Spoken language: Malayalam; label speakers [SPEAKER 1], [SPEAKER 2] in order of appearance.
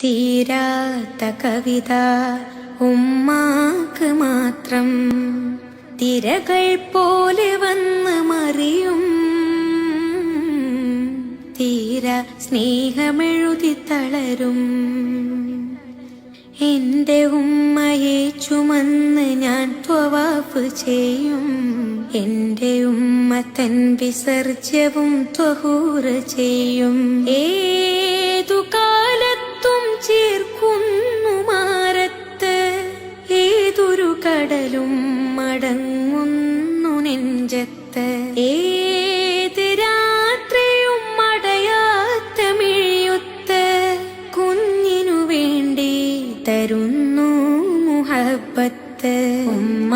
[SPEAKER 1] തീരാത്ത കവിത ഉമ്മാക്ക് മാത്രം. തിരകൾ പോലെ വന്ന് മറിയും തീര സ്നേഹമെഴുതി തളരും. എന്റെ ഉമ്മയെ ചുമന്ന് ഞാൻ ത്വവാഫ് ചെയ്യും. എന്റെ ഉമ്മ തൻ വിസർജ്യവും ത്വഹൂറ് ചെയ്യും. ഏതു കാലത്തും ചേർക്കുന്നു മാറത്ത്, ഏതൊരു കടലും മടങ്ങുന്നു നെഞ്ചത്ത്. ഏത് രാത്രിയും മടയാത്ത മിഴിയുത്ത് കുഞ്ഞിനു വേണ്ടി തരുന്നു മുഹബത്ത്. ഉമ്മ